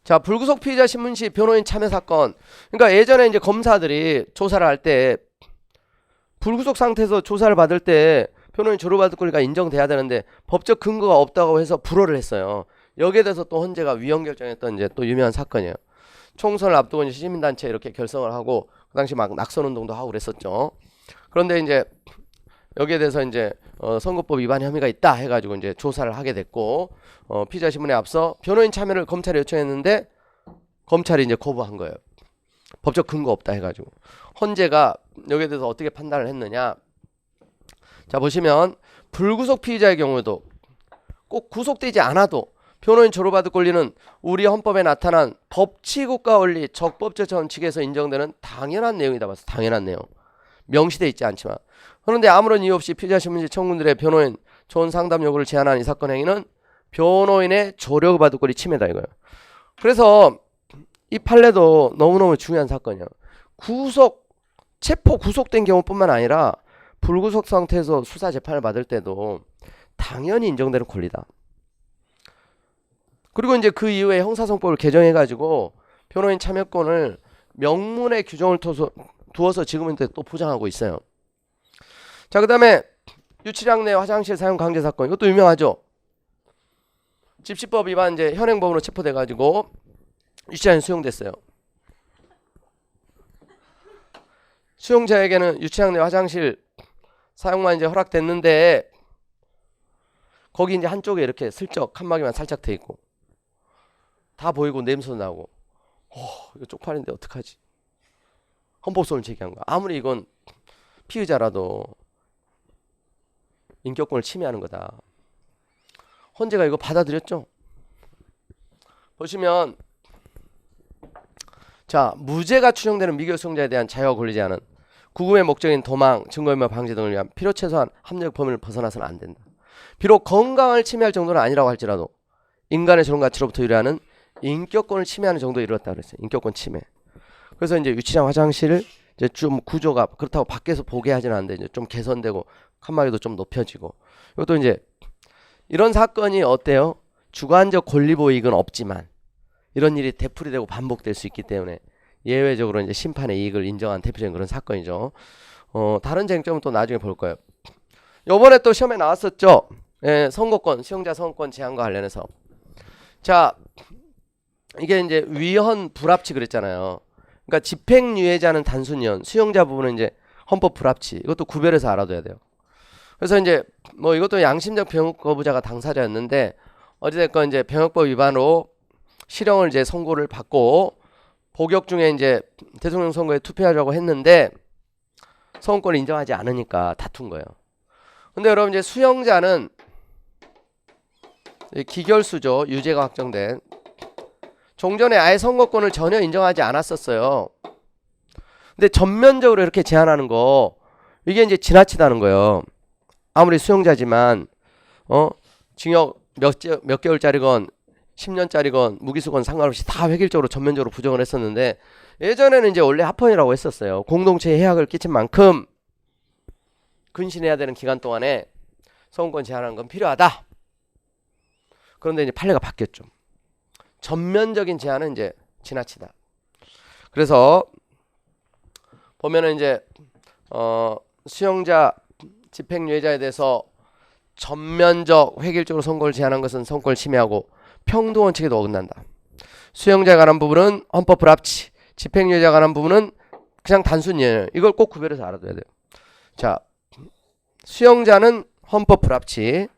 자, 불구속 피의자 신문시 변호인 참여 사건. 그러니까 예전에 이제 검사들이 조사를 할 때 불구속 상태에서 조사를 받을 때 변호인 조로받을 권리가 인정돼야 되는데 법적 근거가 없다고 해서 불허를 했어요. 여기에 대해서 또 헌재가 위헌 결정했던 이제 또 유명한 사건이에요. 총선을 앞두고 이제 시민단체 이렇게 결성을 하고 그 당시 막 낙선운동도 하고 그랬었죠. 그런데 이제 여기에 대해서 이제 선거법 위반 혐의가 있다 해가지고 이제 조사를 하게 됐고 피의자 신문에 앞서 변호인 참여를 검찰에 요청했는데 검찰이 이제 거부한 거예요. 법적 근거 없다 해가지고 헌재가 여기에 대해서 어떻게 판단을 했느냐. 자, 보시면 불구속 피의자의 경우에도 꼭 구속되지 않아도 변호인 조로받을 권리는 우리 헌법에 나타난 법치국가 원리 적법적 원칙에서 인정되는 당연한 내용이다. 봐서 당연한 내용. 명시되어 있지 않지만. 그런데 아무런 이유 없이 피의자 신문시 청구인들의 변호인 조언 상담 요구를 제한한 이 사건 행위는 변호인의 조력받을 권리 침해다 이거예요. 그래서 이 판례도 너무너무 중요한 사건이에요. 체포 구속된 경우뿐만 아니라 불구속 상태에서 수사 재판을 받을 때도 당연히 인정되는 권리다. 그리고 이제 그 이후에 형사성법을 개정해가지고 변호인 참여권을 명문의 규정을 두어서 지금은 또 보장하고 있어요. 자, 그 다음에 유치장 내 화장실 사용 강제 사건. 이것도 유명하죠. 집시법 위반 이제 현행범으로 체포돼가지고 유치장에 수용됐어요. 수용자에게는 유치장 내 화장실 사용만 이제 허락됐는데 거기 이제 한쪽에 이렇게 슬쩍 칸막이만 살짝 돼 있고 다 보이고 냄새도 나고 이거 쪽팔린데 어떡하지? 헌법소원을 제기한 거야. 아무리 이건 피의자라도 인격권을 침해하는 거다. 헌재가 이거 받아들였죠? 보시면 자, 무죄가 추정되는 미결 수용자에 대한 자유와 권리 제한은 구금의 목적인 도망, 증거인멸 방지 등을 위한 필요 최소한 합리적 범위를 벗어나서는 안 된다. 비록 건강을 침해할 정도는 아니라고 할지라도 인간의 존엄 가치로부터 유래하는 인격권을 침해하는 정도에 이르렀다 그랬어요. 인격권 침해. 그래서 이제 유치장 화장실을 이제 좀 구조가 그렇다고 밖에서 보게 하지는 않는데 이제 좀 개선되고 칸막이도 좀 높여지고 이것도 이제 이런 사건이 어때요? 주관적 권리 보이익은 없지만 이런 일이 되풀이되고 반복될 수 있기 때문에 예외적으로 이제 심판의 이익을 인정한 대표적인 그런 사건이죠. 다른 쟁점은 또 나중에 볼 거예요. 요번에 또 시험에 나왔었죠. 예, 선거권, 수용자 선거권 제한과 관련해서. 자, 이게 이제 위헌 불합치 그랬잖아요. 그러니까 집행유예자는 단순위헌, 수용자 부분은 이제 헌법 불합치. 이것도 구별해서 알아둬야 돼요. 그래서 이제 뭐 이것도 양심적 병역 거부자가 당사자였는데 어찌됐건 이제 병역법 위반으로 실형을 이제 선고를 받고 복역 중에 이제 대통령 선거에 투표하려고 했는데 선거권을 인정하지 않으니까 다툰 거예요. 근데 여러분 이제 수용자는 기결수죠. 유죄가 확정된. 종전에 아예 선거권을 전혀 인정하지 않았었어요. 근데 전면적으로 이렇게 제한하는 거 이게 이제 지나치다는 거예요. 아무리 수용자지만 징역 몇 개월짜리건 10년짜리건 무기수건 상관없이 다 획일적으로 전면적으로 부정을 했었는데 예전에는 이제 원래 합헌이라고 했었어요. 공동체에 해악을 끼친 만큼 근신해야 되는 기간 동안에 선거권 제한하는 건 필요하다. 그런데 이제 판례가 바뀌었죠. 전면적인 제한은 이제 지나치다. 그래서 보면은 이제 수용자 집행유예자에 대해서 전면적 획일적으로 선고를 제한한 것은 선거를 침해하고 평등원칙에도 어긋난다. 수용자에 관한 부분은 헌법 불합치, 집행유예자에 관한 부분은 그냥 단순히 이걸 꼭 구별해서 알아둬야 돼요. 자, 수용자는 헌법 불합치,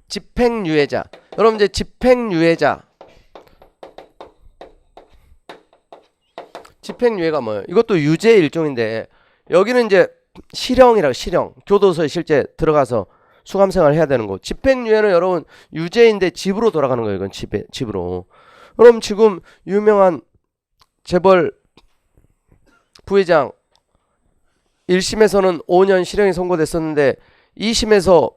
집행유예자. 여러분 이제 집행유예가 뭐예요? 이것도 유죄의 일종인데 여기는 이제 실형. 교도소에 실제 들어가서 수감생활 해야 되는 거. 집행유예는 여러분 유죄인데 집으로 돌아가는 거예요. 이건 집으로. 그럼 지금 유명한 재벌 부회장 1심에서는 5년 실형이 선고됐었는데 2심에서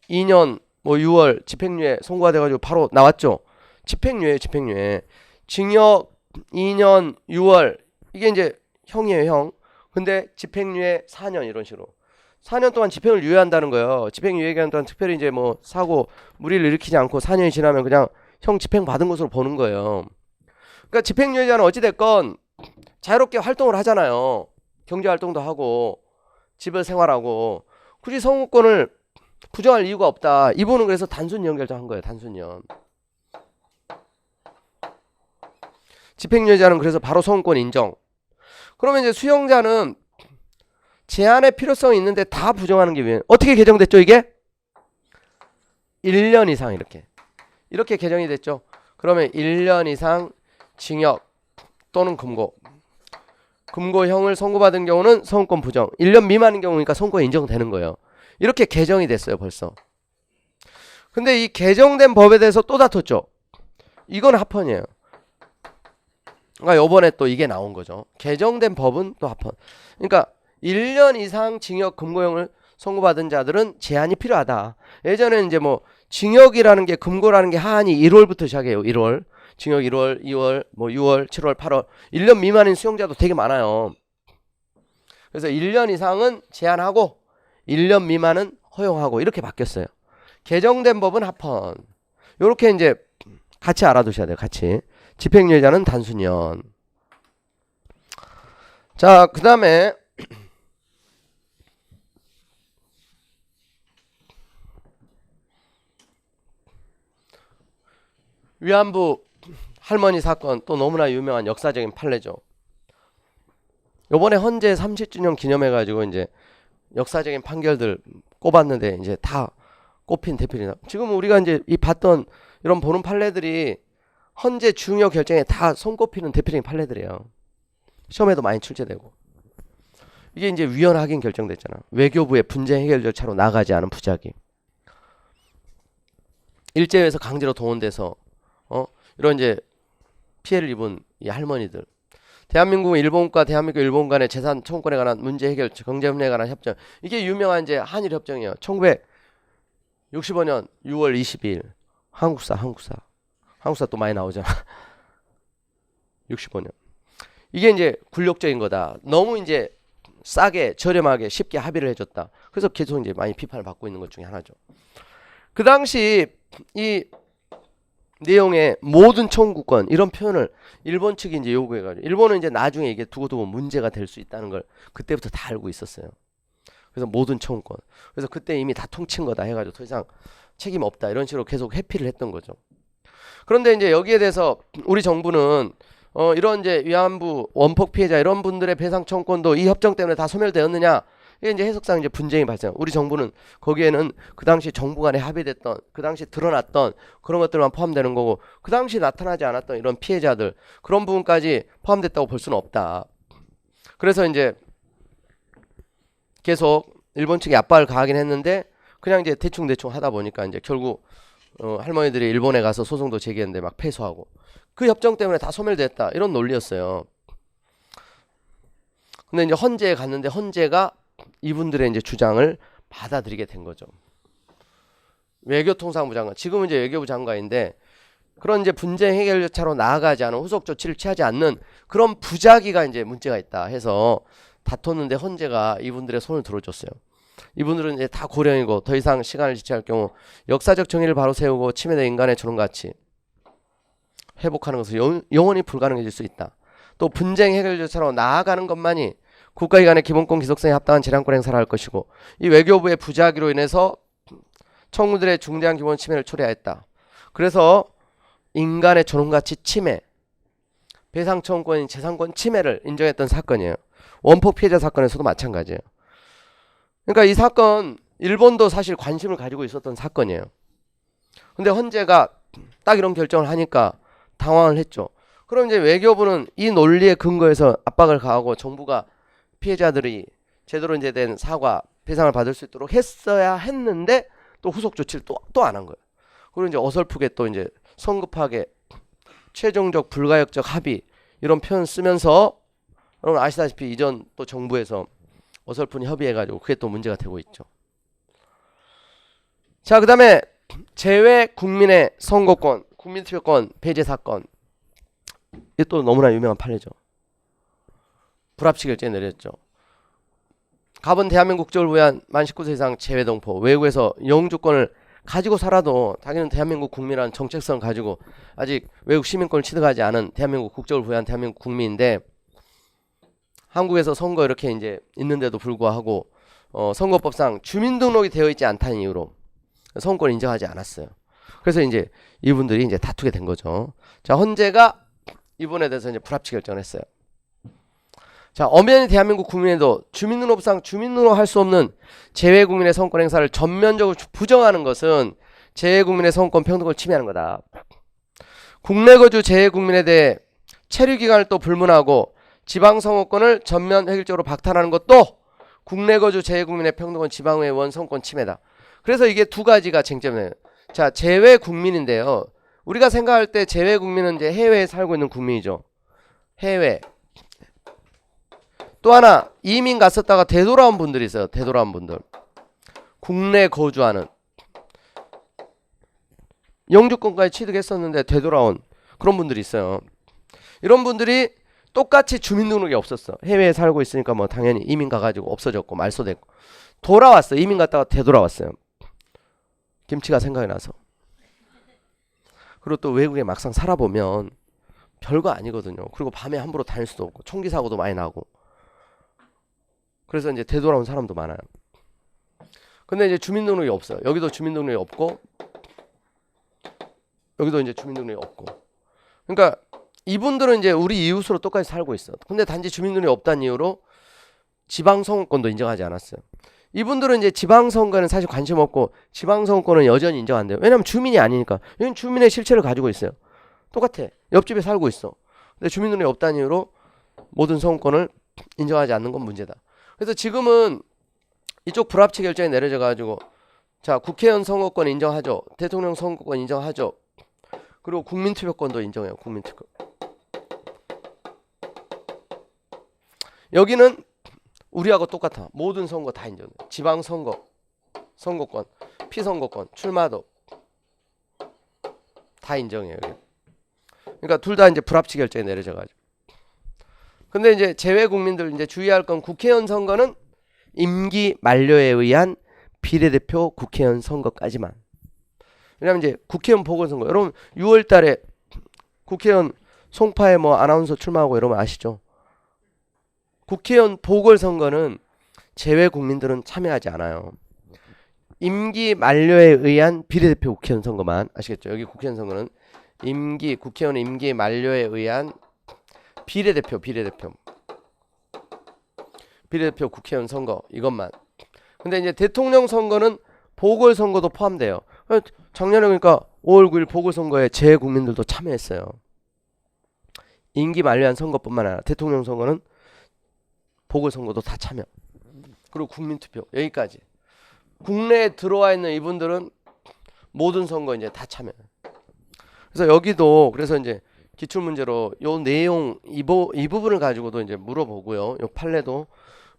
2년 6월 집행유예 선고가 돼가지고 바로 나왔죠. 집행유예. 징역 2년 6월 이게 이제 형이에요, 형. 근데 집행유예 4년 이런 식으로. 4년 동안 집행을 유예한다는 거예요. 집행 유예 기간 동안 특별히 이제 뭐 사고 무리를 일으키지 않고 4년이 지나면 그냥 형 집행 받은 것으로 보는 거예요. 그러니까 집행 유예자는 어찌 됐건 자유롭게 활동을 하잖아요. 경제 활동도 하고 집에서 생활하고 굳이 선고권을 부정할 이유가 없다. 이분은 그래서 단순 결정한 거예요. 단순. 집행유예자는 그래서 바로 선고권 인정. 그러면 이제 수용자는 제한의 필요성이 있는데 다 부정하는 게 왜? 어떻게 개정됐죠 이게? 1년 이상 이렇게 개정이 됐죠. 그러면 1년 이상 징역 또는 금고형을 선고받은 경우는 선고권 부정. 1년 미만인 경우니까 선고권 인정되는 거예요. 이렇게 개정이 됐어요 벌써. 근데 이 개정된 법에 대해서 또 다퉜죠. 이건 합헌이에요. 그러니까 요번에 또 이게 나온 거죠. 개정된 법은 또 합헌. 그러니까 1년 이상 징역 금고형을 선고받은 자들은 제한이 필요하다. 예전에는 이제 뭐 징역이라는 게 금고라는 게 하한이 1월부터 시작해요. 1월. 징역 1월, 2월, 뭐 6월, 7월, 8월. 1년 미만인 수용자도 되게 많아요. 그래서 1년 이상은 제한하고 1년 미만은 허용하고 이렇게 바뀌었어요. 개정된 법은 합헌. 요렇게 이제 같이 알아두셔야 돼요. 같이. 집행유예자는 단순연. 자, 그 다음에 위안부 할머니 사건 또 너무나 유명한 역사적인 판례죠. 요번에 헌재 30주년 기념해가지고 이제 역사적인 판결들 꼽았는데 이제 다 꼽힌 대표입니다. 지금 우리가 이제 이 봤던 이런 보는 판례들이 헌재 중요 결정에 다 손꼽히는 대표적인 판례들이에요. 시험에도 많이 출제되고. 이게 이제 위헌 확인 결정됐잖아. 외교부의 분쟁 해결 절차로 나가지 않은 부작위. 일제에서 강제로 동원돼서 이런 이제 피해를 입은 이 할머니들. 대한민국은 일본과 대한민국 일본 간의 재산 청구권에 관한 문제 해결 경제협력에 관한 협정. 이게 유명한 이제 한일 협정이에요. 1965년 6월 22일. 한국사 또 많이 나오잖아. 65년. 이게 이제 굴욕적인 거다. 너무 이제 싸게 저렴하게 쉽게 합의를 해줬다. 그래서 계속 이제 많이 비판을 받고 있는 것 중에 하나죠. 그 당시 이 내용의 모든 청구권 이런 표현을 일본 측이 이제 요구해가지고 일본은 이제 나중에 이게 두고두고 문제가 될 수 있다는 걸 그때부터 다 알고 있었어요. 그래서 모든 청구권. 그래서 그때 이미 다 통친 거다 해가지고 더 이상 책임 없다 이런 식으로 계속 회피를 했던 거죠. 그런데 이제 여기에 대해서 우리 정부는 이런 이제 위안부 원폭 피해자 이런 분들의 배상 청구권도 이 협정 때문에 다 소멸되었느냐? 이게 이제 해석상 이제 분쟁이 발생. 우리 정부는 거기에는 그 당시 정부 간에 합의됐던 그 당시 드러났던 그런 것들만 포함되는 거고 그 당시 나타나지 않았던 이런 피해자들 그런 부분까지 포함됐다고 볼 수는 없다. 그래서 이제 계속 일본 측이 압박을 가하긴 했는데 그냥 이제 대충 하다 보니까 이제 결국 할머니들이 일본에 가서 소송도 제기했는데 막 패소하고 그 협정 때문에 다 소멸됐다 이런 논리였어요. 근데 이제 헌재에 갔는데 헌재가 이분들의 이제 주장을 받아들이게 된 거죠. 외교통상부 장관, 지금은 이제 외교부 장관인데 그런 이제 분쟁 해결 절차로 나아가지 않은 후속 조치를 취하지 않는 그런 부작위가 이제 문제가 있다 해서 다퉜는데 헌재가 이분들의 손을 들어줬어요. 이분들은 이제 다 고령이고 더 이상 시간을 지체할 경우 역사적 정의를 바로 세우고 침해된 인간의 존엄 가치 회복하는 것은 영원히 불가능해질 수 있다. 또 분쟁 해결 절차로 나아가는 것만이 국가기관의 기본권 기속성에 합당한 재량권 행사를 할 것이고 이 외교부의 부작위로 인해서 청구들의 중대한 기본 침해를 초래하였다. 그래서 인간의 존엄가치 침해, 배상 청구권인 재산권 침해를 인정했던 사건이에요. 원폭 피해자 사건에서도 마찬가지예요. 그러니까 이 사건 일본도 사실 관심을 가지고 있었던 사건이에요. 근데 헌재가 딱 이런 결정을 하니까 당황을 했죠. 그럼 이제 외교부는 이 논리에 근거해서 압박을 가하고 정부가 피해자들이 제대로 이제 된 사과, 배상을 받을 수 있도록 했어야 했는데 또 후속 조치를 또 안 한 거예요. 그리고 이제 어설프게 또 이제 성급하게 최종적 불가역적 합의 이런 표현 쓰면서 여러분 아시다시피 이전 또 정부에서 어설픈 협의해가지고 그게 또 문제가 되고 있죠. 자, 그 다음에 재외 국민의 선거권, 국민투표권 배제 사건. 이게 또 너무나 유명한 판례죠. 불합치 결정이 내렸죠. 갑은 대한민국 국적을 부여한 만 19세 이상 재외동포, 외국에서 영주권을 가지고 살아도 자기는 대한민국 국민이라는 정체성을 가지고 아직 외국 시민권을 취득하지 않은 대한민국 국적을 부여한 대한민국 국민인데, 한국에서 선거 이렇게 이제 있는데도 불구하고 선거법상 주민등록이 되어 있지 않다는 이유로 선거권을 인정하지 않았어요. 그래서 이제 이분들이 이제 다투게 된 거죠. 자, 헌재가 이분에 대해서 이제 불합치 결정을 했어요. 자, 엄연히 대한민국 국민에도 주민등록상 주민등록 할 수 없는 재외국민의 선거권 행사를 전면적으로 부정하는 것은 재외국민의 선거권 평등을 침해하는 거다. 국내 거주 재외국민에 대해 체류기간을 또 불문하고 지방선거권을 전면 획일적으로 박탈하는 것도 국내 거주 재외국민의 평등권 지방의원 선거권 침해다. 그래서 이게 두 가지가 쟁점이에요. 자, 재외국민인데요. 우리가 생각할 때 재외국민은 이제 해외에 살고 있는 국민이죠. 해외. 또 하나, 이민 갔었다가 되돌아온 분들이 있어요. 되돌아온 분들. 국내 거주하는. 영주권까지 취득했었는데 되돌아온 그런 분들이 있어요. 이런 분들이 똑같이 주민등록이 없었어. 해외에 살고 있으니까 뭐 당연히 이민 가가지고 없어졌고 말소됐고, 돌아왔어. 이민 갔다가 되돌아왔어요. 김치가 생각이 나서. 그리고 또 외국에 막상 살아보면 별거 아니거든요. 그리고 밤에 함부로 다닐 수도 없고 총기 사고도 많이 나고. 그래서 이제 되돌아온 사람도 많아요. 근데 이제 주민등록이 없어요. 여기도 주민등록이 없고 여기도 이제 주민등록이 없고. 그러니까 이분들은 이제 우리 이웃으로 똑같이 살고 있어. 근데 단지 주민등록이 없다는 이유로 지방선거권도 인정하지 않았어요. 이분들은 이제 지방선거에는 사실 관심 없고 지방선거권은 여전히 인정 안 돼요. 왜냐면 주민이 아니니까. 여긴 주민의 실체를 가지고 있어요. 똑같아. 옆집에 살고 있어. 근데 주민등록이 없다는 이유로 모든 선거권을 인정하지 않는 건 문제다. 그래서 지금은 이쪽 불합치 결정이 내려져 가지고, 자, 국회의원 선거권 인정하죠. 대통령 선거권 인정하죠. 그리고 국민투표권도 인정해요. 국민투표. 여기는 우리하고 똑같아. 모든 선거 다 인정해. 지방선거, 선거권, 피선거권, 출마도 다 인정해요. 여기. 그러니까 둘 다 이제 불합치 결정이 내려져 가지고. 근데 이제 재외 국민들 이제 주의할 건, 국회의원 선거는 임기 만료에 의한 비례대표 국회의원 선거까지만. 왜냐면 이제 국회의원 보궐선거, 여러분 6월 달에 국회의원 송파에 뭐 아나운서 출마하고 여러분 아시죠? 국회의원 보궐선거는 재외 국민들은 참여하지 않아요. 임기 만료에 의한 비례대표 국회의원 선거만. 아시겠죠? 여기 국회의원 선거는 국회의원 임기 만료에 의한 비례대표 국회의원 선거, 이것만. 근데 이제 대통령 선거는 보궐선거도 포함돼요. 작년에 그러니까 5월 9일 보궐선거에 재 국민들도 참여했어요. 임기 만료한 선거뿐만 아니라 대통령 선거는 보궐선거도 다 참여. 그리고 국민투표, 여기까지. 국내에 들어와 있는 이분들은 모든 선거 이제 다 참여. 그래서 여기도, 그래서 이제 기출문제로 요 내용 이 부분을 가지고도 이제 물어보고요. 요 판례도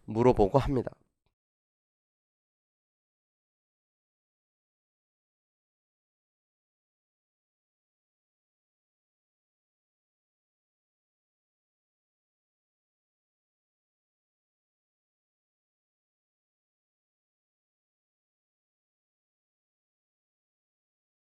물어보고 합니다.